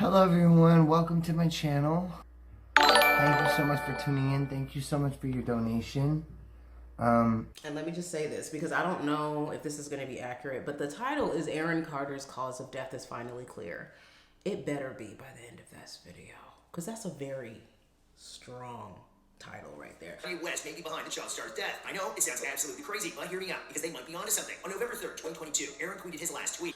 Hello everyone, welcome to my channel. Thank you so much for tuning in. Thank you so much for your donation. And let me just say this, because I don't know if this is going to be accurate, but the title is Aaron Carter's Cause of Death is Finally Clear. It better be by the end of this video, because that's a very strong title right there. Kanye West may be behind the child star's death. I know, it sounds absolutely crazy, but hear me out, because they might be onto something. On November 3rd, 2022, Aaron tweeted his last tweet.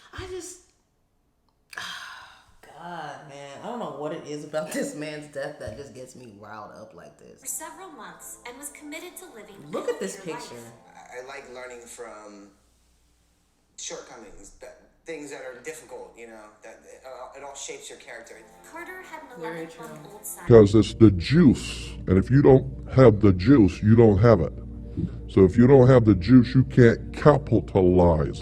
God, man, I don't know what it is about this man's death that just gets me riled up like this. For several months and was committed to living. Look at this picture. I like learning from shortcomings, things that are difficult, you know, that it all shapes your character. Carter had an 11-month-old son. Because it's the juice, and if you don't have the juice, you don't have it. So if you don't have the juice, you can't capitalize.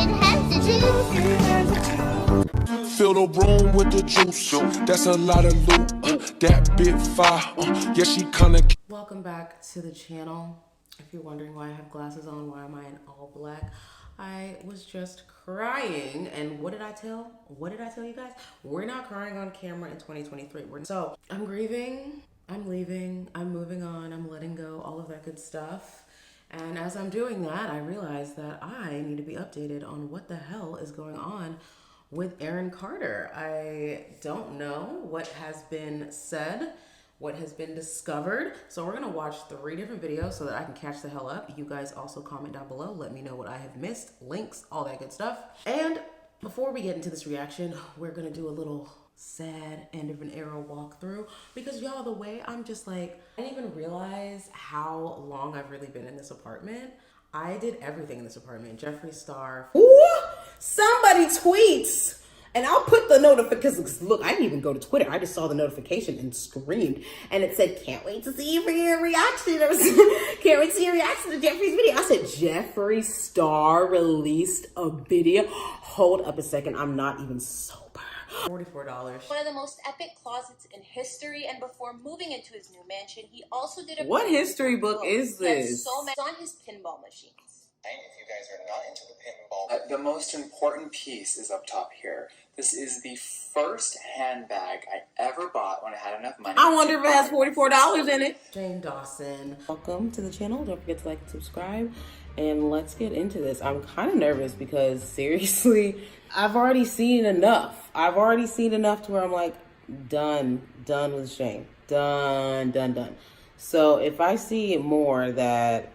Fill the room with the juice. That's a lot of loot. That bit fire. Yeah, she kinda. Welcome back to the channel. If you're wondering why I have glasses on, why am I in all black? I was just crying. And what did I tell you guys? We're not crying on camera in 2023. So I'm grieving, I'm leaving, I'm moving on, I'm letting go, all of that good stuff. And as I'm doing that, I realized that I need to be updated on what the hell is going on with Aaron Carter. I don't know what has been said, what has been discovered. So we're gonna watch 3 different videos so that I can catch the hell up. You guys also comment down below, let me know what I have missed, links, all that good stuff. And before we get into this reaction, we're gonna do a little sad end of an era walkthrough, because y'all, the way I'm just like, I didn't even realize how long I've really been in this apartment. I did everything in this apartment. Jeffree Star. Ooh, somebody tweets. And I'll put the notifications. Look, I didn't even go to Twitter. I just saw the notification and screamed. And it said, can't wait to see your reaction. Can't wait to see your reaction to Jeffree's video. I said, Jeffree Star released a video. Hold up a second. I'm not even sober. $44. One of the most epic closets in history, and before moving into his new mansion, he also did a— What history book is this? So many on his pinball machines. If you guys are not into the pinball, the most important piece is up top here. This is the first handbag I ever bought when I had enough money. I wonder if it has $44 in it. Jane Dawson. Welcome to the channel. Don't forget to like and subscribe. And let's get into this. I'm kind of nervous because seriously, I've already seen enough. I've already seen enough to where I'm like, done with shame. Done. So if I see more that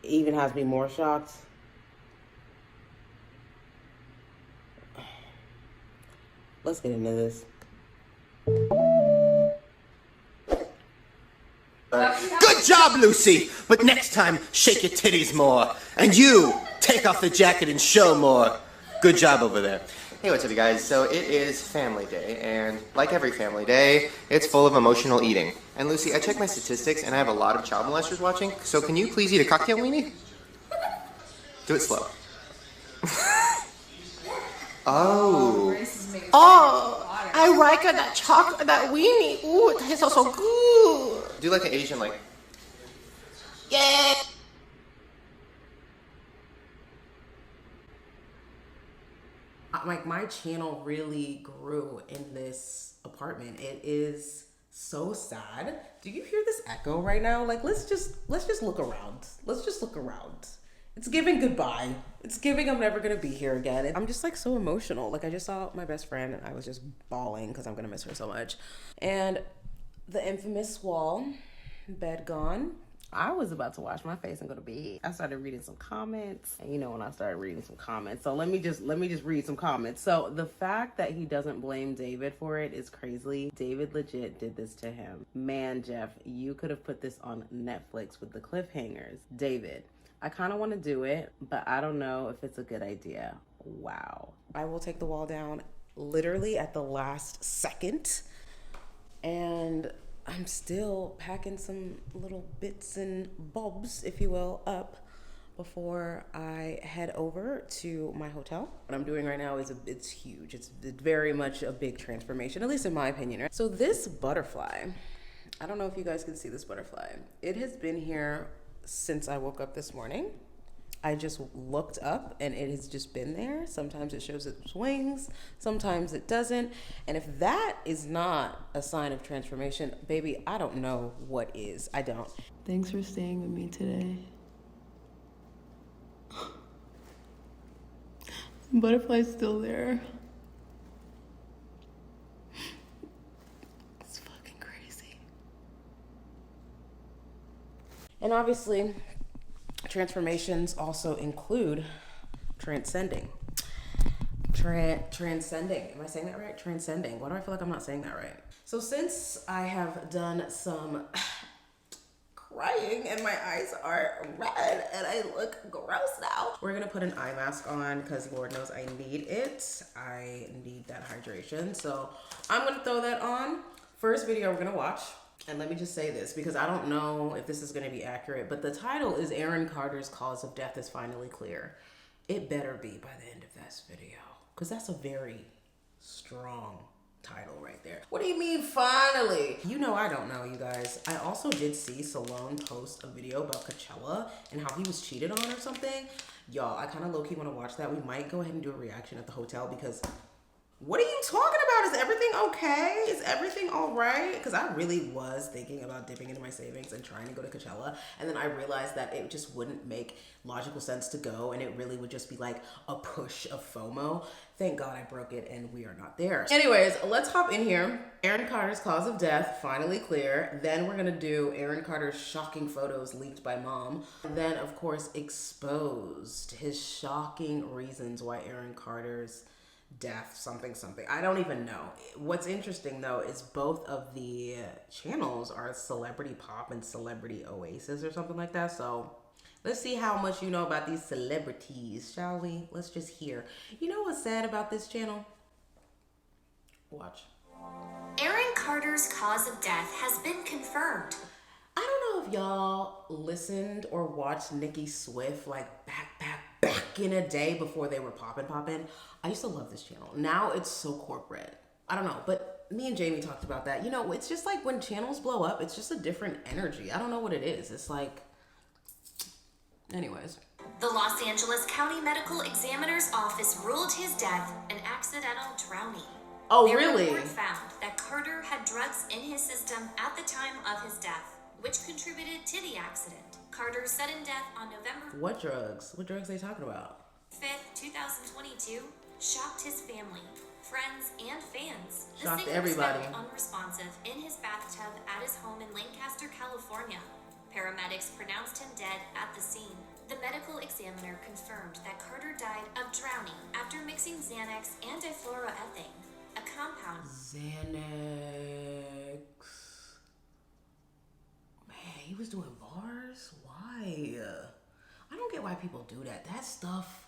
even has me more shocked, let's get into this. Good job, Lucy! But next time, shake your titties more. And you, take off the jacket and show more. Good job over there. Hey, what's up, you guys? So it is family day, and like every family day, it's full of emotional eating. And Lucy, I checked my statistics, and I have a lot of child molesters watching, so can you please eat a cocktail weenie? Do it slow. Oh, I like that chocolate, that weenie. Ooh, it tastes so good. Do like an Asian, like, yeah. Like, my channel really grew in this apartment. It is so sad. Do you hear this echo right now? Like, let's just look around. Let's just look around. It's giving goodbye. It's giving I'm never gonna be here again. I'm just like so emotional. Like, I just saw my best friend and I was just bawling because I'm gonna miss her so much. And the infamous wall, bed gone. I was about to wash my face and go to bed. I started reading some comments, and you know when I started reading some comments. So let me just read some comments. So the fact that he doesn't blame David for it is crazy. David legit did this to him. Man, Jeff, you could have put this on Netflix with the cliffhangers. David, I kind of want to do it, but I don't know if it's a good idea. Wow. I will take the wall down literally at the last second. And I'm still packing some little bits and bobs, if you will, up before I head over to my hotel. What I'm doing right now is it's huge. It's very much a big transformation, at least in my opinion. Right? So this butterfly, I don't know if you guys can see this butterfly. It has been here since I woke up this morning. I just looked up and it has just been there. Sometimes it shows its wings, sometimes it doesn't. And if that is not a sign of transformation, baby, I don't know what is. I don't. Thanks for staying with me today. Butterfly's still there. It's fucking crazy. And obviously, transformations also include transcending. Transcending. Am I saying that right? Transcending. Why do I feel like I'm not saying that right? So since I have done some crying and my eyes are red and I look gross now, we're gonna put an eye mask on because Lord knows I need it. I need that hydration. So I'm gonna throw that on. First video we're gonna watch. And let me just say this, because I don't know if this is going to be accurate, but the title is Aaron Carter's Cause of Death is Finally Clear. It better be by the end of this video, because that's a very strong title right there. What do you mean finally? You know I don't know, you guys. I also did see Salone post a video about Coachella and how he was cheated on or something. Y'all, I kind of low-key want to watch that. We might go ahead and do a reaction at the hotel because... what are you talking about? Is everything okay? Is everything all right? Because I really was thinking about dipping into my savings and trying to go to Coachella. And then I realized that it just wouldn't make logical sense to go. And it really would just be like a push of FOMO. Thank God I broke it and we are not there. Anyways, let's hop in here. Aaron Carter's Cause of Death, finally clear. Then we're going to do Aaron Carter's shocking photos leaked by mom. And then, of course, exposed his shocking reasons why Aaron Carter's death, something. I don't even know. What's interesting though is both of the channels are Celebrity Pop and Celebrity Oasis or something like that. So let's see how much you know about these celebrities, shall we? Let's just hear. You know what's sad about this channel? Watch. Aaron Carter's cause of death has been confirmed. I don't know if y'all listened or watched Nicki Swift like back in a day before they were poppin'. I used to love this channel. Now it's so corporate. I don't know, but me and Jamie talked about that. You know, it's just like when channels blow up, it's just a different energy. I don't know what it is. It's like, anyways. The Los Angeles County Medical Examiner's Office ruled his death an accidental drowning. Oh, Their really? report found that Carter had drugs in his system at the time of his death, which contributed to the accident. Carter's sudden death on November... What drugs? What drugs are they talking about? 5th, 2022, shocked his family, friends, and fans. Shocked the singer everybody. was found unresponsive in his bathtub at his home in Lancaster, California. Paramedics pronounced him dead at the scene. The medical examiner confirmed that Carter died of drowning after mixing Xanax and difluoroethane, a compound... Xanax... Man, he was doing bars? Why? I don't get why people do that. That stuff...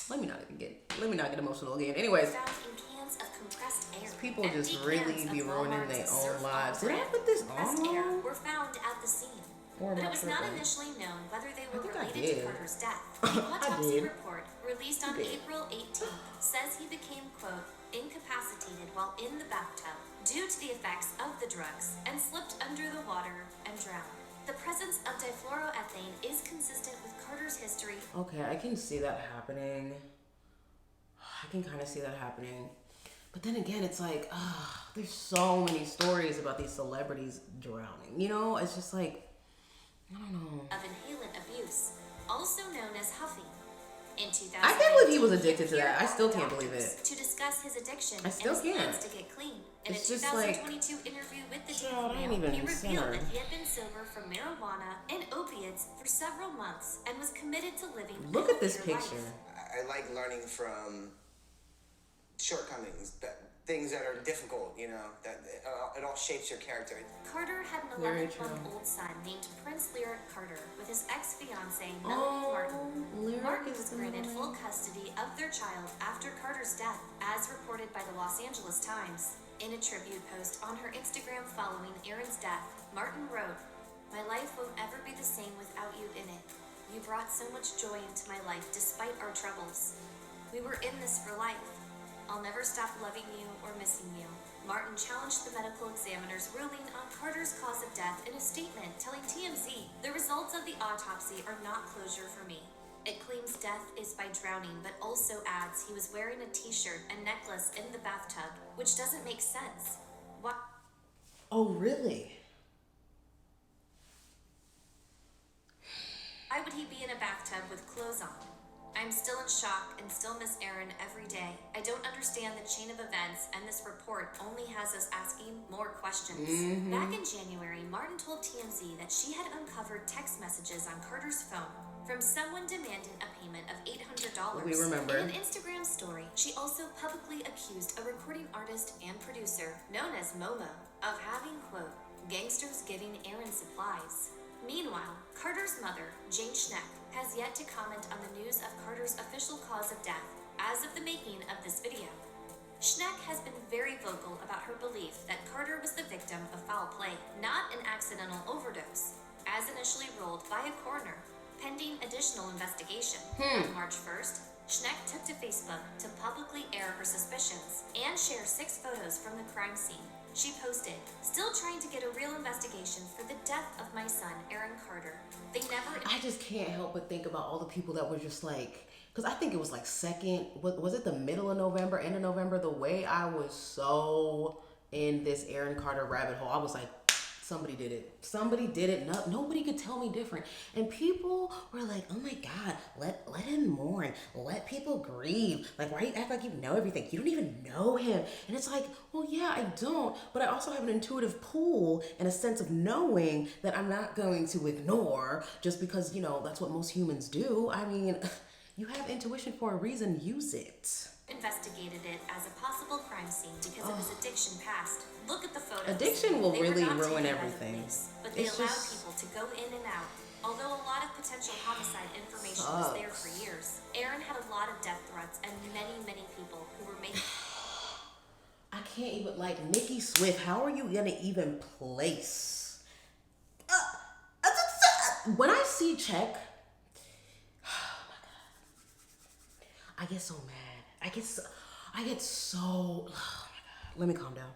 Let me not get emotional again. Anyways, found in cans of compressed air. people just really be ruining their own lives. Did I put this compressed on? air were found at the scene. Or But am I it was not tripping? initially known whether they were I related did. to Carter's death. I The autopsy did. report, released on You did. April 18th, says he became, quote, incapacitated while in the bathtub due to the effects of the drugs and slipped under the water and drowned. The presence of difluoroethane is consistent with Carter's history. Okay, I can see that happening. I can kind of see that happening. But then again, it's like, there's so many stories about these celebrities drowning. You know, it's just like, I don't know. Of inhalant abuse, also known as huffing. In 2000, I can't believe he was addicted to that. I still can't believe it. To discuss his addiction I still and his can't. plans to get clean. In It's a just like, 2022 interview with the child, I Daily ain't Mail, even he revealed centered. that he had been sober from marijuana and opiates for several months and was committed to living Look a at this healthier picture. life. I like learning from shortcomings, things that are difficult, you know, that it all shapes your character. Carter had an Very 11-month-old son named Prince Lyric Carter with his ex-fiancée Oh, Melanie Martin. Lyric Martin is was the granted one. full custody of their child after Carter's death, as reported by the Los Angeles Times. In a tribute post on her Instagram following Aaron's death, Martin wrote, "My life won't ever be the same without you in it. You brought so much joy into my life despite our troubles. We were in this for life. I'll never stop loving you or missing you. Martin challenged the medical examiner's ruling on Carter's cause of death in a statement telling TMZ, "The results of the autopsy are not closure for me." It claims death is by drowning, but also adds he was wearing a t-shirt and necklace in the bathtub, which doesn't make sense. Why? Oh, really? Why would he be in a bathtub with clothes on? I'm still in shock and still miss Aaron every day. I don't understand the chain of events, and this report only has us asking more questions. Back in January, Martin told TMZ that she had uncovered text messages on Carter's phone from someone demanding a payment of $800. We remember. In an Instagram story, she also publicly accused a recording artist and producer known as Momo of having, quote, gangsters giving Aaron supplies. Meanwhile, Carter's mother, Jane Schneck, has yet to comment on the news of Carter's official cause of death as of the making of this video. Schneck has been very vocal about her belief that Carter was the victim of foul play, not an accidental overdose, as initially ruled by a coroner, pending additional investigation. On March 1st, Schneck took to Facebook to publicly air her suspicions and share 6 photos from the crime scene. She posted, "Still trying to get a real investigation for the death of my son, Aaron Carter. They never..." I just can't help but think about all the people that were just like, because I think it was like was it the middle of November, end of November? The way I was so in this Aaron Carter rabbit hole, I was like, somebody did it. Somebody did it. No, nobody could tell me different. And people were like, oh my God, let him mourn. Let people grieve. Like, why you act like you know everything? You don't even know him. And it's like, well, yeah, I don't. But I also have an intuitive pull and a sense of knowing that I'm not going to ignore just because, you know, that's what most humans do. I mean, you have intuition for a reason. Use it. Investigated it as a possible crime scene because of his addiction past. Look at the photos. Addiction will They were really not ruin taken out of everything. place, but they It's allowed just people to go in and out. Although a lot of potential homicide information was there for years, Aaron had a lot of death threats and many people who were making... I can't even, like, Nicki Swift, how are you gonna even place? When I see check, oh my God, I get so mad. I get so, oh my God. Let me calm down.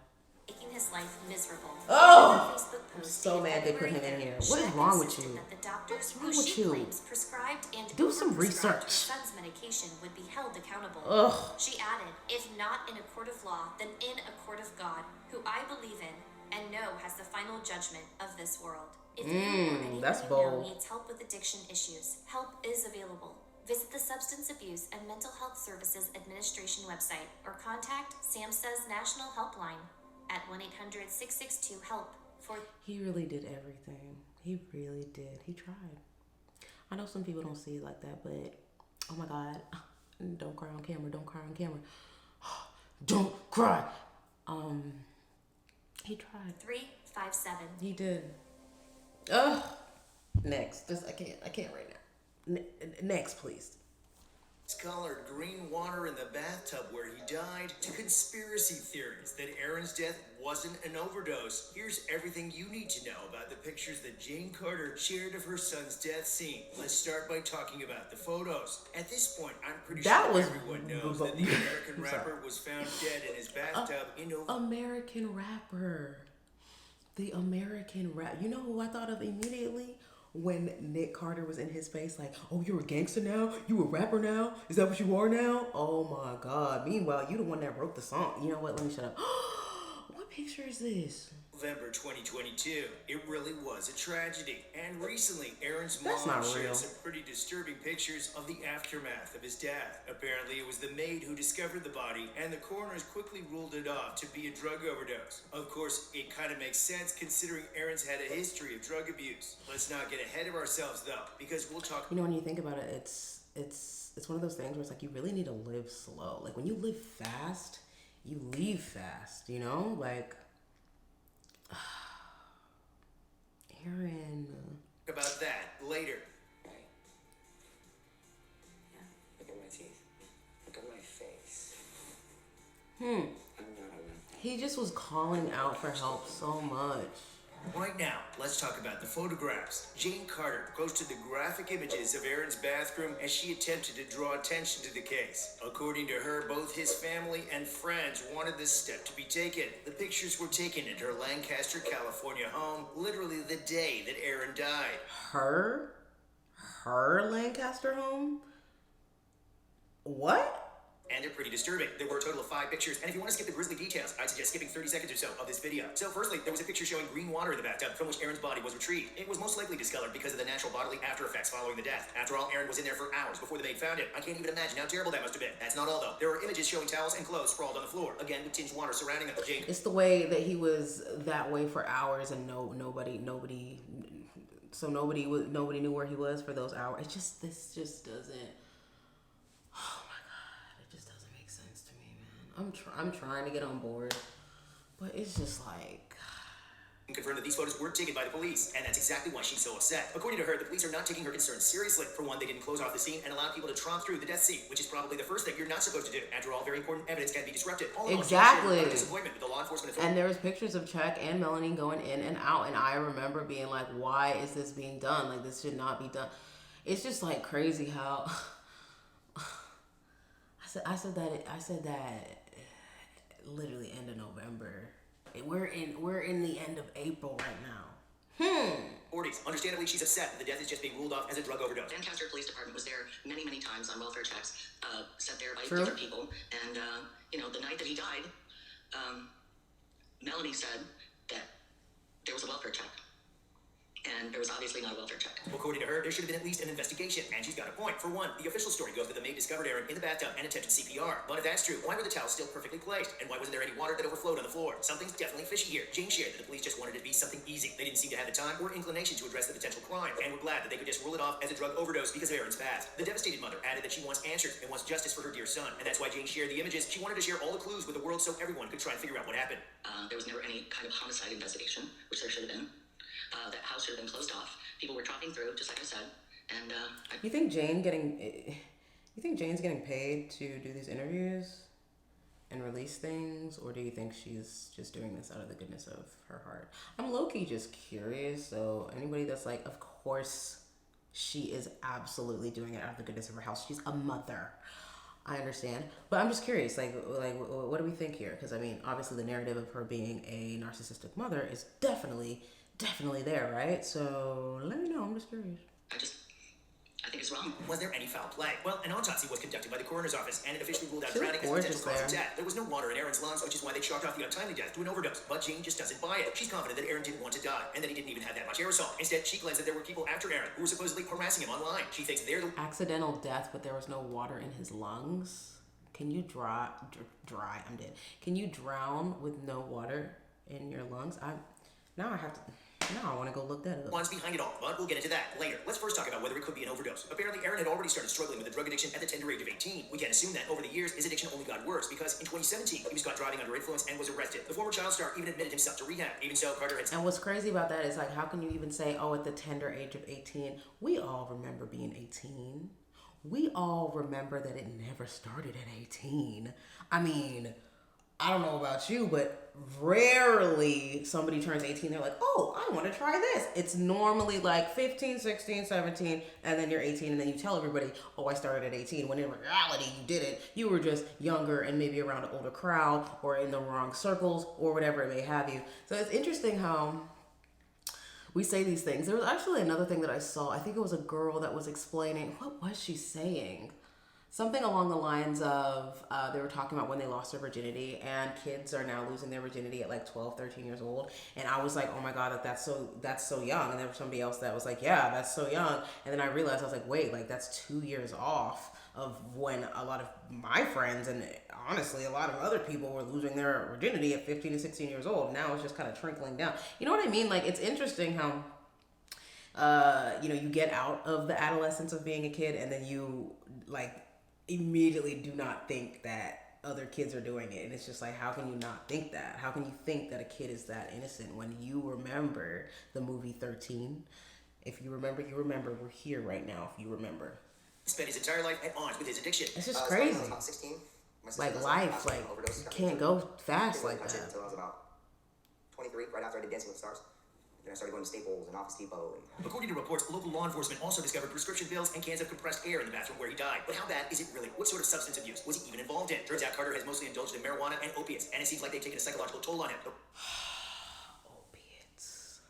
Making his life miserable. Oh! Facebook I'm post so mad they put him in here. What is wrong with you? That the doctors What's wrong who with she you? claims prescribed and Do some overprescribed research. her son's medication would be held accountable. Ugh. She added, "If not in a court of law, then in a court of God, who I believe in and know has the final judgment of this world. If you or anyone that's you know bold. needs help with addiction issues, help is available. Visit the Substance Abuse and Mental Health Services Administration website or contact SAMHSA's National Helpline at 1-800-662-HELP for..." He really did everything. He really did. He tried. I know some people don't see it like that, but oh my God. Don't cry on camera. Don't cry on camera. Don't cry. He tried. 357. He did. Ugh. Next. Just I can't right now. Next, please. Colored green water in the bathtub where he died, to conspiracy theories that Aaron's death wasn't an overdose. Here's everything you need to know about the pictures that Jane Carter shared of her son's death scene. Let's start by talking about the photos. At this point, I'm pretty sure everyone knows that the American rapper was found dead in his bathtub in November. American rapper. The American rap. You know who I thought of immediately? When Nick Carter was in his face, like, oh, you're a gangster now? You a rapper now? Is that what you are now? Oh my God. Meanwhile, you the one that wrote the song. You know what? Let me shut up. What picture is this? November 2022. It really was a tragedy. And recently, Aaron's That's mom not shared real. some pretty disturbing pictures of the aftermath of his death. Apparently, it was the maid who discovered the body, and the coroners quickly ruled it off to be a drug overdose. Of course, it kind of makes sense considering Aaron's had a history of drug abuse. Let's not get ahead of ourselves, though, because we'll talk... You know, when you think about it, it's one of those things where it's like you really need to live slow. Like when you live fast, you leave fast, you know? Like... Aaron. About that later. Right. Yeah. Look at my teeth. Look at my face. I'm not alone. He just was calling out for help so much. Right now, let's talk about the photographs. Jane Carter posted the graphic images of Aaron's bathroom as she attempted to draw attention to the case. According to her, both his family and friends wanted this step to be taken. The pictures were taken at her Lancaster, California home, literally the day that Aaron died. Her Lancaster home? What? And they're pretty disturbing. There were a total of 5 pictures, and if you want to skip the grisly details, I'd suggest skipping 30 seconds or so of this video. So firstly, there was a picture showing green water in the bathtub from which Aaron's body was retrieved. It was most likely discolored because of the natural bodily after effects following the death. After all, Aaron was in there for hours before the maid found it. I can't even imagine how terrible that must have been. That's not all, though. There are images showing towels and clothes sprawled on the floor, again with tinged water surrounding them. Jane. It's the way that he was that way for hours and nobody knew where he was for those hours. This just doesn't. Oh my God, it just doesn't make sense to me, man. I'm trying to get on board, but it's just like. Confirmed that these photos weren't taken by the police, and that's exactly why she's so upset. According to her, the police are not taking her concerns seriously. For one, they didn't close off the scene and allow people to tromp through the death scene, which is probably the first thing you're not supposed to do. After all, very important evidence can be disrupted. Exactly. Disappointment with the law enforcement authority. And there was pictures of Chuck and Melanie going in and out, and I remember being like, "Why is this being done? Like, this should not be done." It's just like crazy how. I said that literally end of November. We're in the end of April right now. Ortiz, understandably, she's upset that the death is just being ruled off as a drug overdose. Lancaster Police Department was there many times on welfare checks, sent there by True. different people. And, the night that he died, Melanie said that there was a welfare check. And there was obviously not a welfare check. According to her, there should have been at least an investigation, and she's got a point. For one, the official story goes that the maid discovered Aaron in the bathtub and attempted CPR. But if that's true, why were the towels still perfectly placed? And why wasn't there any water that overflowed on the floor? Something's definitely fishy here. Jane shared that the police just wanted it to be something easy. They didn't seem to have the time or inclination to address the potential crime, and were glad that they could just rule it off as a drug overdose because of Aaron's past. The devastated mother added that she wants answers and wants justice for her dear son, and that's why Jane shared the images. She wanted to share all the clues with the world so everyone could try and figure out what happened. There was never any kind of homicide investigation, which there should have been. That house should have been closed off. People were chopping through, just like I said. And You think Jane's getting paid to do these interviews and release things, or do you think she's just doing this out of the goodness of her heart? I'm low-key just curious. So anybody that's like, of course she is absolutely doing it out of the goodness of her house. She's a mother. I understand, but I'm just curious, like, what do we think here? Because I mean, obviously, the narrative of her being a narcissistic mother is definitely there, right? So let me know. I'm just curious. I think it's wrong. Was there any foul play? Well, an autopsy was conducted by the coroner's office, and it officially ruled out drowning as a potential cause of death. There was no water in Aaron's lungs, which is why they chalked off the untimely death to an overdose. But Jane just doesn't buy it. She's confident that Aaron didn't want to die, and that he didn't even have that much aerosol. Instead, she claims that there were people after Aaron who were supposedly harassing him online. She thinks they're the accidental death, but there was no water in his lungs. Can you dry? I'm dead. Can you drown with no water in your lungs? Now I want to go look that up. One's behind it all, but we'll get into that later. Let's first talk about whether it could be an overdose. Apparently, Aaron had already started struggling with a drug addiction at the tender age of 18. We can't assume that over the years, his addiction only got worse, because in 2017, he was caught driving under influence and was arrested. The former child star even admitted himself to rehab. Even so, Carter had... And what's crazy about that is, like, how can you even say, oh, at the tender age of 18? We all remember being 18. We all remember that it never started at 18. I mean, I don't know about you, but rarely somebody turns 18, they're like, oh, I want to try this. It's normally like 15, 16, 17, and then you're 18, and then you tell everybody, oh, I started at 18, when in reality, you didn't. You were just younger and maybe around an older crowd or in the wrong circles or whatever it may have you. So it's interesting how we say these things. There was actually another thing that I saw. I think it was a girl that was explaining, what was she saying? Something along the lines of, they were talking about when they lost their virginity, and kids are now losing their virginity at like 12, 13 years old. And I was like, oh my God, that's so young. And there was somebody else that was like, yeah, that's so young. And then I realized, I was like, wait, like that's 2 years off of when a lot of my friends and honestly a lot of other people were losing their virginity at 15 to 16 years old. Now it's just kind of trickling down. You know what I mean? Like, it's interesting how, you get out of the adolescence of being a kid, and then you like immediately do not think that other kids are doing it. And it's just like, how can you not think that? How can you think that a kid is that innocent when you remember the movie 13? If you remember, you remember. We're here right now if you remember. Spent his entire life at odds with his addiction. It's just crazy. I was about 16. Like life, like you can't go fast like that. Until I was about 23, right after I did Dancing with the Stars. Then I started going to Staples and Office Depot. According to reports, local law enforcement also discovered prescription pills and cans of compressed air in the bathroom where he died. But how bad is it really? What sort of substance abuse was he even involved in? Turns out Carter has mostly indulged in marijuana and opiates, and it seems like they've taken a psychological toll on him. Opiates.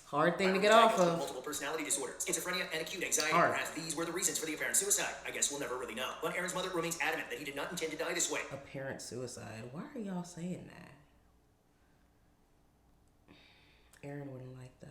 Hard thing to get off of. Multiple personality disorder, schizophrenia, and acute anxiety. Hard. Perhaps these were the reasons for the apparent suicide. I guess we'll never really know. But Aaron's mother remains adamant that he did not intend to die this way. Apparent suicide. Why are y'all saying that? Aaron wouldn't like that.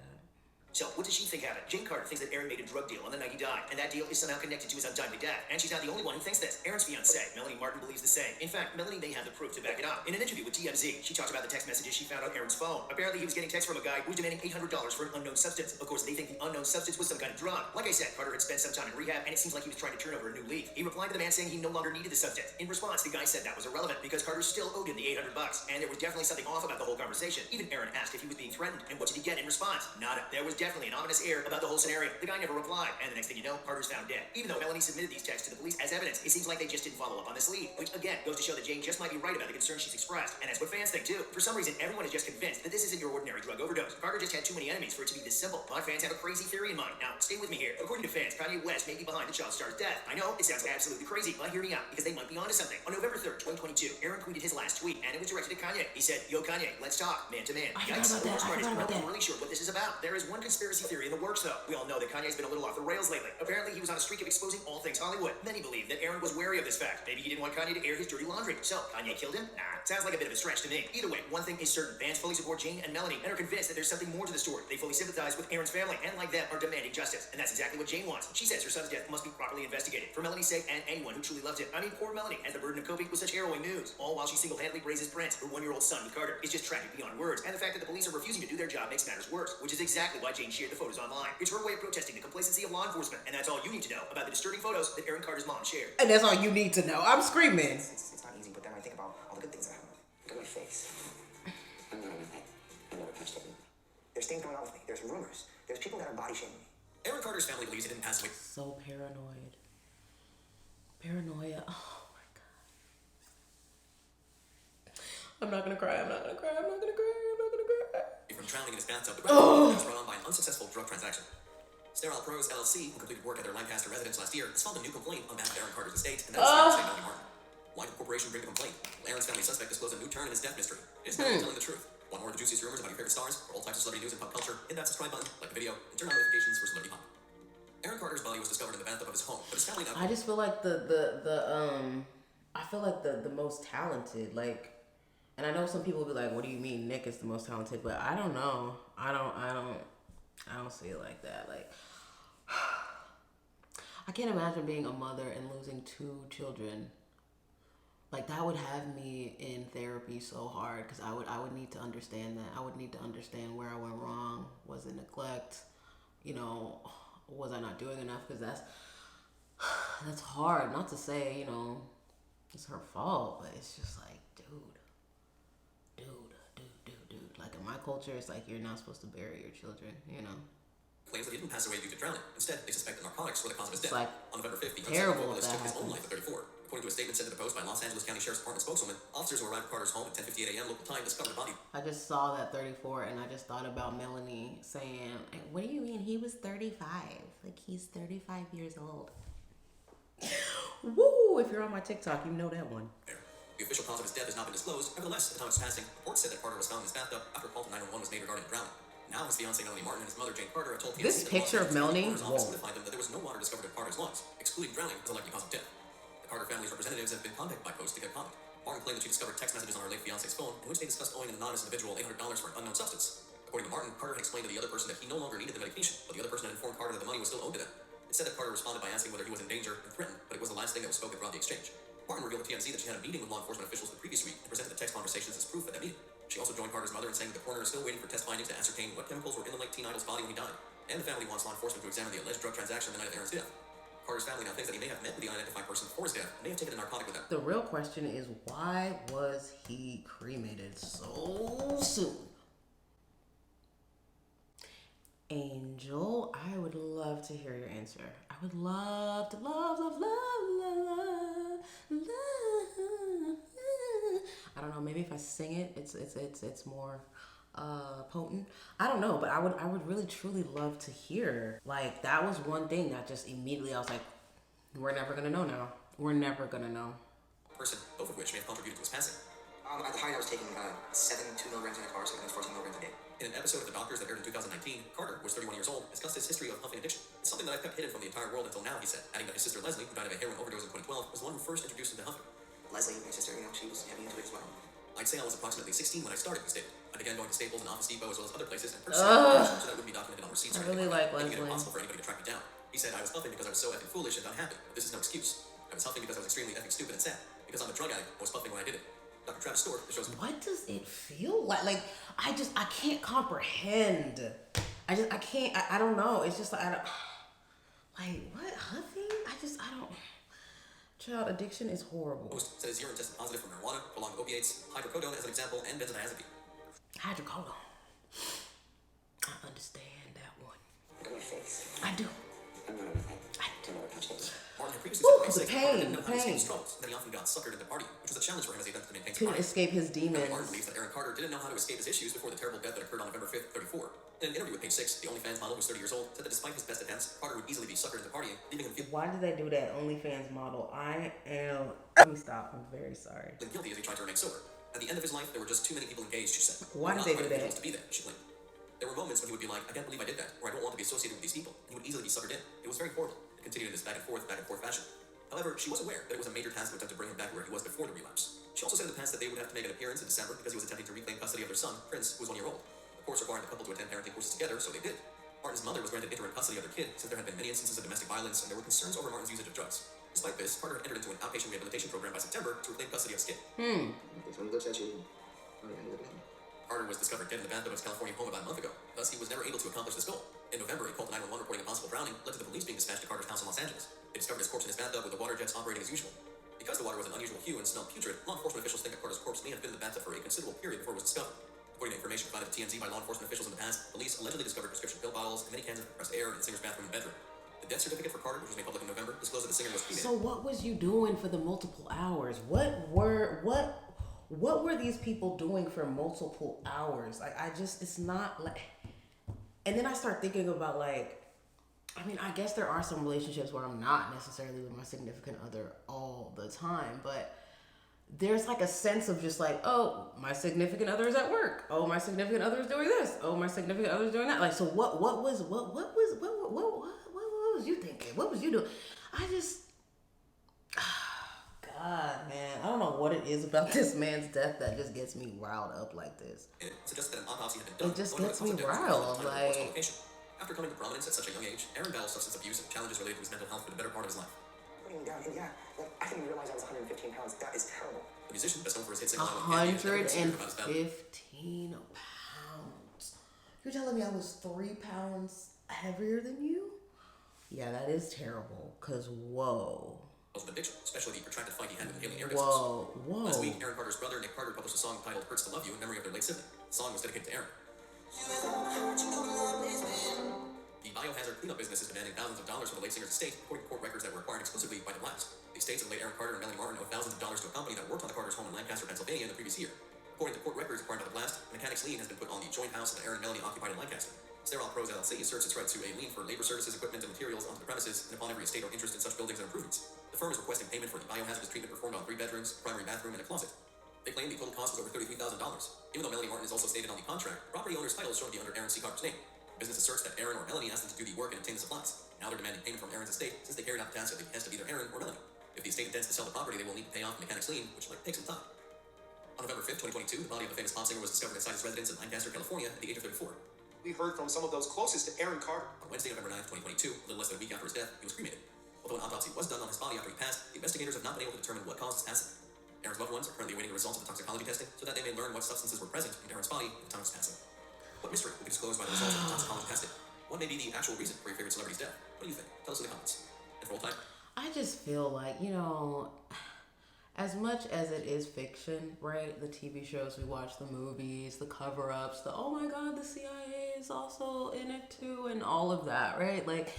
So, what does she think happened? Jane Carter thinks that Aaron made a drug deal on the night he died, and that deal is somehow connected to his untimely death. And she's not the only one who thinks this. Aaron's fiancée, Melanie Martin, believes the same. In fact, Melanie may have the proof to back it up. In an interview with TMZ, she talked about the text messages she found on Aaron's phone. Apparently, he was getting texts from a guy who was demanding $800 for an unknown substance. Of course, they think the unknown substance was some kind of drug. Like I said, Carter had spent some time in rehab, and it seems like he was trying to turn over a new leaf. He replied to the man saying he no longer needed the substance. In response, the guy said that was irrelevant because Carter still owed him the $800, and there was definitely something off about the whole conversation. Even Aaron asked if he was being threatened, and what did he get in response? Nada. There was definitely an ominous air about the whole scenario. The guy never replied, and the next thing you know, Carter's found dead. Even though Melanie submitted these texts to the police as evidence, it seems like they just didn't follow up on this lead, which again goes to show that Jane just might be right about the concerns she's expressed, and that's what fans think too. For some reason, everyone is just convinced that this isn't your ordinary drug overdose. Carter just had too many enemies for it to be this simple. But fans have a crazy theory in mind. Now, stay with me here. According to fans, Kanye West may be behind the child star's death. I know it sounds absolutely crazy, but hear me out because they might be onto something. On November 3rd, 2022, Aaron tweeted his last tweet, and it was directed to Kanye. He said, "Yo, Kanye, let's talk, man to man." I forgot about that. I'm really sure what this is about. There is one conspiracy theory in the works, though. We all know that Kanye's been a little off the rails lately. Apparently, he was on a streak of exposing all things Hollywood. Many believe that Aaron was wary of this fact. Maybe he didn't want Kanye to air his dirty laundry. So, Kanye killed him? Nah, sounds like a bit of a stretch to me. Either way, one thing is certain. Fans fully support Jane and Melanie and are convinced that there's something more to the story. They fully sympathize with Aaron's family and, like them, are demanding justice. And that's exactly what Jane wants. She says her son's death must be properly investigated. For Melanie's sake and anyone who truly loved him. I mean, poor Melanie has the burden of coping with such harrowing news. All while she single-handedly raises Prince, her 1-year-old son with Carter. It's just tragic beyond words. And the fact that the police are refusing to do their job makes matters worse, which is exactly why Jane shared the photos online. It's her way of protesting the complacency of law enforcement. And that's all you need to know about the disturbing photos that Aaron Carter's mom shared. And that's all you need to know. I'm screaming. It's not easy, but then I think about all the good things I have. Look at my face. I never touched it. There's things going on with me. There's rumors. There's people that are body shaming me. Aaron Carter's family believes he didn't pass away. So paranoid. Paranoia. Oh my god. I'm not gonna cry. I'm not gonna cry. I'm not gonna cry. I'm not gonna cry. From drowning in his bathtub, the was brought on by an unsuccessful drug transaction. Sterile Pros LLC, who completed work at their Lancaster residence last year, has filed a new complaint on behalf of Aaron Carter's estate, and that is Melanie Martin. Why did the corporation bring the complaint? Well, Aaron's family suspect disclosed a new turn in his death mystery. Is Melanie telling the truth? Want more of the juiciest rumors about your favorite stars or all types of celebrity news and pop culture? Hit that subscribe button, like the video, and turn on notifications for Celebrity Pop. Aaron Carter's body was discovered in the bathtub of his home, but his family now. I just feel like I feel like the most talented, like, and I know some people will be like, what do you mean Nick is the most talented? But I don't know. I don't see it like that. Like, I can't imagine being a mother and losing 2 children. Like, that would have me in therapy so hard because I would need to understand that. I would need to understand where I went wrong. Was it neglect? You know, was I not doing enough? Because that's hard. Not to say, you know, it's her fault, but it's just like, dude. Like, in my culture, it's like you're not supposed to bury your children, you know. Claims that he didn't pass away due to drowning. Instead, they suspect that narcotics were the cause of his death. Like, on November 5th, the terrible if that took his own happens. life at 34. According to a statement sent to the Post by Los Angeles County Sheriff's Department spokeswoman, officers who arrived at Carter's home at 10:58 a.m. local time discovered the body. I just saw that 34 and I just thought about Melanie saying, what do you mean he was 35? Like, he's 35 years old. Woo! If you're on my TikTok, you know that one. The official cause of his death has not been disclosed. Nevertheless, at the time of his passing, reports said that Carter was found in his bathtub after a call to 911 was made regarding the drowning. Now, his fiancée Melanie Martin and his mother Jane Carter have told TMZ This picture of Melanie, notified them that there was no water discovered in Carter's lungs, excluding drowning as a likely cause of death. The Carter family's representatives have been contacted by Post to get comment. Martin claimed that she discovered text messages on her late fiancé's phone in which they discussed owing an anonymous individual $800 for an unknown substance. According to Martin, Carter had explained to the other person that he no longer needed the medication, but the other person had informed Carter that the money was still owed to them. It said that Carter responded by asking whether he was in danger and threatened, but it was the last thing that was spoken throughout the exchange. Martin revealed to TMZ that she had a meeting with law enforcement officials the previous week and presented the text conversations as proof at that meeting. She also joined Carter's mother in saying that the coroner is still waiting for test findings to ascertain what chemicals were in the late teen idol's body when he died. And the family wants law enforcement to examine the alleged drug transaction the night of Aaron's death. Carter's family now thinks that he may have met with the unidentified person before his death and may have taken a narcotic with them. The real question is, why was he cremated so soon? Angel, I would love to hear your answer. I would love to love. I don't know, maybe if I sing it, it's more potent. I don't know, but I would really truly love to hear. Like, that was one thing that just immediately I was like, we're never gonna know now. We're never gonna know. Person, both of which may have contributed to his passing. At the height, I was taking 7 2 milligrams in a car, so it was 14 milligrams a day. In an episode of The Doctors that aired in 2019, Carter was 31 years old, discussed his history of huffing addiction. It's something that I've kept hidden from the entire world until now, he said, adding that his sister Leslie, who died of a heroin overdose in 2012, was the one who first introduced him to huffing. Leslie, my sister, she was heavy into it as well. I'd say I was approximately 16 when I started, he stated. I began going to Staples and Office Depot as well as other places and purchasing so that would be documented on receipts. I really like Leslie. Making it impossible for anybody to track me down. He said I was huffing because I was so effing foolish and unhappy. But this is no excuse. I was huffing because I was extremely effing stupid and sad. Because I'm a drug addict, I was huffing when I did it. Dr. Travis Stewart, the show's... What does it feel like? Like, I can't comprehend. I don't know. It's just like, like, what, huffing? I don't... Child, addiction is horrible. Most said his urine tested positive for marijuana, prolonged opiates, hydrocodone as an example, and benzodiazepine. Hydrocodone. I understand that one. Look at my face. I do. I'm not okay. I do not touch it. Martin had previously the pain. Struggles, then he often got suckered into partying, which was a challenge for him as he attempted to maintain couldn't escape his demons. Martin believes that Aaron Carter didn't know how to escape his issues before the terrible death that occurred on November 5th, 34. In an interview with Page 6, the OnlyFans model, who's 30 years old, said that despite his best attempts, Carter would easily be suckered into partying, leaving him Why did they do that? OnlyFans model. Let me stop. I'm very sorry. Guilty as he tried to remain sober. At the end of his life, there were just too many people engaged, she said. Why did they do that? To be there, she claimed. There were moments when he would be like, I can't believe I did that, or I don't want to be associated with these people. And he would easily be suckered in. It was very horrible. It continued in this back and forth fashion. However, she was aware that it was a major task to attempt to bring him back where he was before the relapse. She also said in the past that they would have to make an appearance in December because he was attempting to reclaim custody of their son, Prince, who was 1 year old. The courts requiring the couple to attend parenting courses together, so they did. Martin's mother was granted interim custody of their kid since there had been many instances of domestic violence and there were concerns over Martin's usage of drugs. Despite this, Carter had entered into an outpatient rehabilitation program by September to reclaim custody of his kid. When he looks at you, oh yeah, he looks at me. Carter was discovered dead in the bathtub of his California home about a month ago. Thus, he was never able to accomplish this goal. In November, a call to 911 reporting a possible drowning led to the police being dispatched to Carter's house in Los Angeles. They discovered his corpse in his bathtub with the water jets operating as usual. Because the water was an unusual hue and smelled putrid, law enforcement officials think that Carter's corpse may have been in the bathtub for a considerable period before it was discovered. According to information provided to TMZ by law enforcement officials in the past, police allegedly discovered prescription pill bottles and many cans of compressed air in the singer's bathroom and bedroom. The death certificate for Carter, which was made public in November, disclosed that the singer was cremated. So what was you doing for the multiple hours? What were these people doing for multiple hours? Like, it's not like... And then I start thinking about, like, I mean, I guess there are some relationships where I'm not necessarily with my significant other all the time, but there's like a sense of just like, oh, my significant other is at work. Oh, my significant other is doing this. Oh, my significant other is doing that. Like, so what was you thinking? What was you doing? God, man, I don't know what it is about this man's death that just gets me riled up like this. It suggested that an autopsy had been done. It just gets me riled, like... After coming to prominence at such a young age, Aaron battled substance abuse and challenges related to his mental health for the better part of his life. Putting me down, yeah, like, I didn't realize I was 115 pounds. That is terrible. The musician, best known for his hit single 115 pounds. You're telling me I was 3 pounds heavier than you? Yeah, that is terrible, because whoa. Of addiction, especially the protracted fight he had with the alien air business. Whoa. Last week, Aaron Carter's brother, Nick Carter, published a song titled Hurts to Love You in memory of their late sibling. The song was dedicated to Aaron. The biohazard cleanup business is demanding thousands of dollars from the late singer's estate, according to court records that were acquired exclusively by the blast. The estates of late Aaron Carter and Melanie Martin owe thousands of dollars to a company that worked on the Carter's home in Lancaster, Pennsylvania in the previous year. According to court records acquired by the blast, a mechanic's lien has been put on the joint house that Aaron and Melanie occupied in Lancaster. Sterile Pros LLC asserts its right to a lien for labor services, equipment, and materials onto the premises and upon every estate or interest in such buildings and improvements. The firm is requesting payment for the biohazardous treatment performed on 3 bedrooms, primary bathroom, and a closet. They claim the total cost was over $33,000. Even though Melanie Martin is also stated on the contract, property owner's title is shown to be under Aaron C. Carter's name. The business asserts that Aaron or Melanie asked them to do the work and obtain the supplies. Now they're demanding payment from Aaron's estate since they carried out the task at the behest of either Aaron or Melanie. If the estate intends to sell the property, they will need to pay off the mechanic's lien, which might take some time. On November 5th, 2022, the body of the famous pop singer was discovered inside his residence in Lancaster, California at the age of 34. We heard from some of those closest to Aaron Carter. On Wednesday, November 9th, 2022, a little less than a week after his death, he was cremated. Although an autopsy was done on his body after he passed, the investigators have not been able to determine what caused his passing. Aaron's loved ones are currently awaiting the results of the toxicology testing so that they may learn what substances were present in Aaron's body at the time of his passing. What mystery will be disclosed by the results of the toxicology testing? What may be the actual reason for your favorite celebrity's death? What do you think? Tell us in the comments. And for all time. I just feel like, as much as it is fiction, right? The TV shows we watch, the movies, the cover-ups, the, oh my God, the CIA is also in it too, and all of that, right? Like,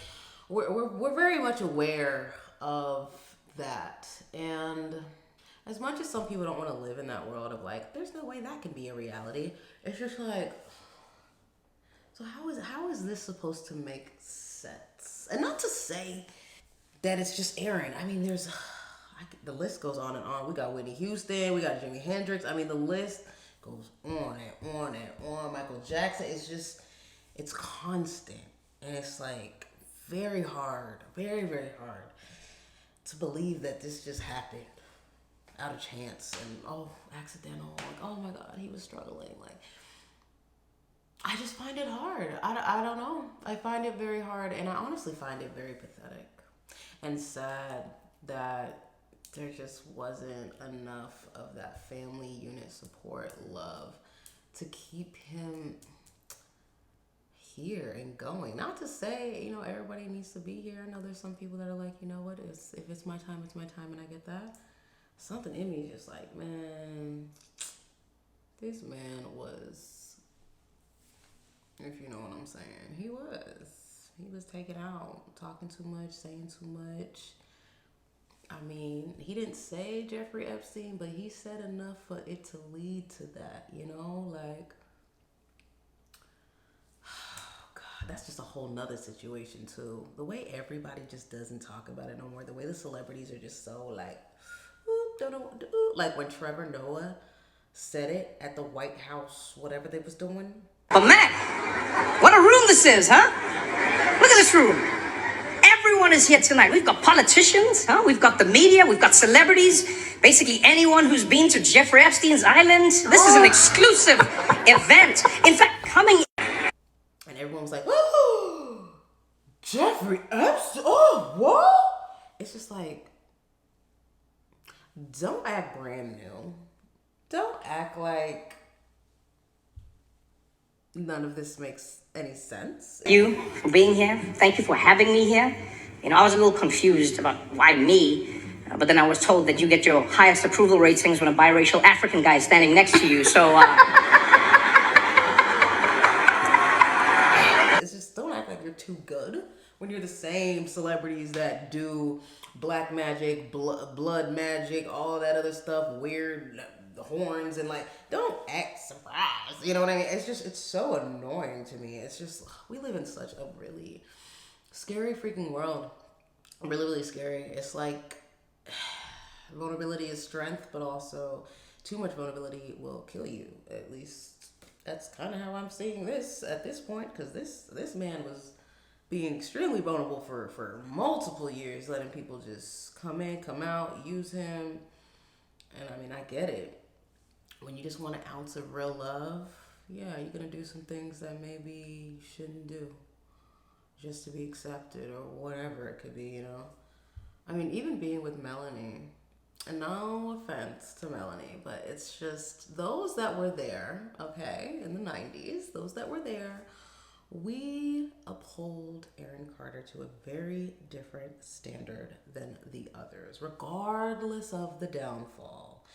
we're very much aware of that. And as much as some people don't want to live in that world of like, there's no way that can be a reality. It's just like, so how is this supposed to make sense? And not to say that it's just Aaron. I mean, the list goes on and on. We got Whitney Houston, we got Jimi Hendrix. I mean, the list goes on and on and on. Michael Jackson. It's constant, and it's like very hard, very very hard to believe that this just happened out of chance and accidental. Like, oh my God, he was struggling. Like, I just find it hard. I don't know. I find it very hard, and I honestly find it very pathetic and sad that there just wasn't enough of that family unit support, love, to keep him here and going. Not to say, everybody needs to be here. I know there's some people that are like, you know what, if it's my time, it's my time, and I get that. Something in me is just like, man, this man was, if you know what I'm saying, he was taken out, talking too much, saying too much. I mean, he didn't say Jeffrey Epstein, but he said enough for it to lead to that, like, oh God, that's just a whole nother situation too. The way everybody just doesn't talk about it no more, the way the celebrities are just so like, like when Trevor Noah said it at the White House, whatever they was doing. But man, what a room this is, huh? Look at this room. Everyone is here tonight. We've got politicians, huh? We've got the media, we've got celebrities, basically anyone who's been to Jeffrey Epstein's island. This is an exclusive event. In fact, coming. And everyone was like, oh, Jeffrey Epstein, oh, what? It's just like, don't act brand new. Don't act like none of this makes any sense. You for being here. Thank you for having me here. I was a little confused about why me, but then I was told that you get your highest approval ratings when a biracial African guy is standing next to you, so It's just, don't act like you're too good when you're the same celebrities that do black magic, blood magic, all that other stuff, weird horns, and like, don't act surprised. You know what I mean? It's so annoying to me. It's just, we live in such a really scary freaking world. Really, really scary. It's like, vulnerability is strength, but also too much vulnerability will kill you. At least that's kind of how I'm seeing this at this point, because this man was being extremely vulnerable for multiple years, letting people just come in, come out, use him. And I mean, I get it. When you just want an ounce of real love, yeah, you're going to do some things that maybe you shouldn't do just to be accepted or whatever it could be, I mean, even being with Melanie, and no offense to Melanie, but it's just those that were there, okay, in the 90s, those that were there, we uphold Aaron Carter to a very different standard than the others, regardless of the downfall.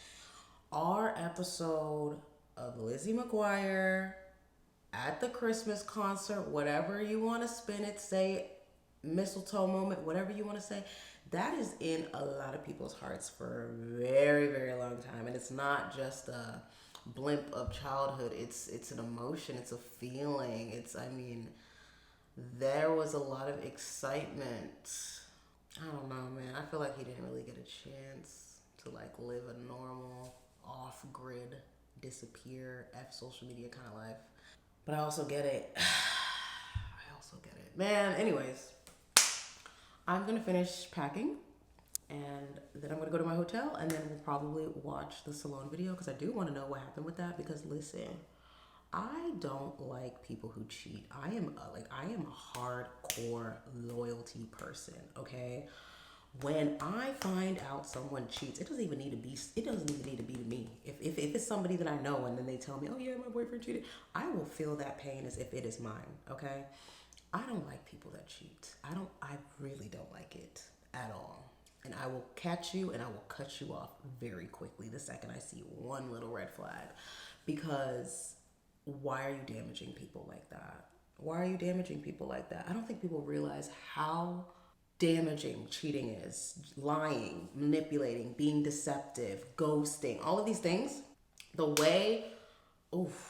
Our episode of Lizzie McGuire at the Christmas concert, whatever you want to spin it, say mistletoe moment, whatever you want to say, that is in a lot of people's hearts for a very, very long time. And it's not just a blimp of childhood. It's an emotion. It's a feeling. There was a lot of excitement. I don't know, man. I feel like he didn't really get a chance to like live a normal, off-grid, disappear, F social media kind of life. But I also get it. Man, anyways, I'm going to finish packing, and then I'm going to go to my hotel, and then we'll probably watch the Salon video, because I do want to know what happened with that, because listen, I don't like people who cheat. I am a hardcore loyalty person, okay? When I find out someone cheats, it doesn't even need to be to me. If it's somebody that I know and then they tell me, oh yeah, my boyfriend cheated, I will feel that pain as if it is mine, okay? I don't like people that cheat. I really don't like it at all. And I will catch you and I will cut you off very quickly the second I see one little red flag. Because why are you damaging people like that? Why are you damaging people like that? I don't think people realize how damaging cheating is, lying, manipulating, being deceptive, ghosting, all of these things, the way,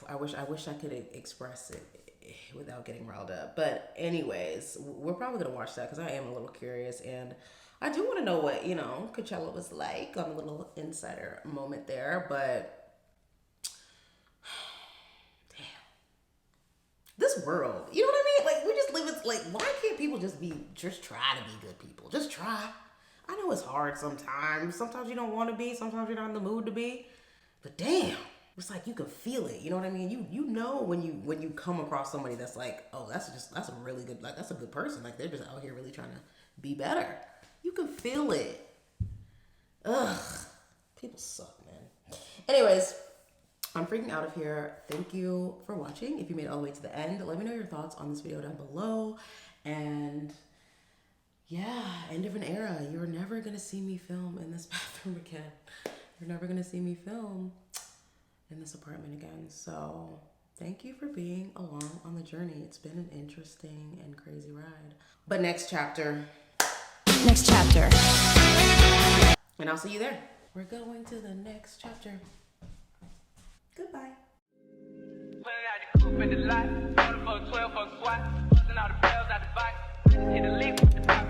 I wish I could express it without getting riled up. But anyways, we're probably gonna watch that because I am a little curious, and I do want to know what, Coachella was like on a little insider moment there. But damn, this world, you know what I mean? Like, we just live it, like, why can't people just try to be good people? Just try. I know it's hard sometimes. Sometimes you don't want to be. Sometimes you're not in the mood to be. But damn, it's like you can feel it. You know what I mean? You know when you come across somebody that's like, oh, that's a really good, like, that's a good person. Like, they're just out here really trying to be better. You can feel it. Ugh. People suck, man. Anyways, I'm freaking out of here. Thank you for watching. If you made it all the way to the end, let me know your thoughts on this video down below. And yeah, end of an era. You're never gonna see me film in this bathroom again. You're never gonna see me film in this apartment again. So thank you for being along on the journey. It's been an interesting and crazy ride. But next chapter. Next chapter. And I'll see you there. We're going to the next chapter. Goodbye. Coupe in the lot, 12 for a squat, busting all the bells out the box, hit the lick with the box.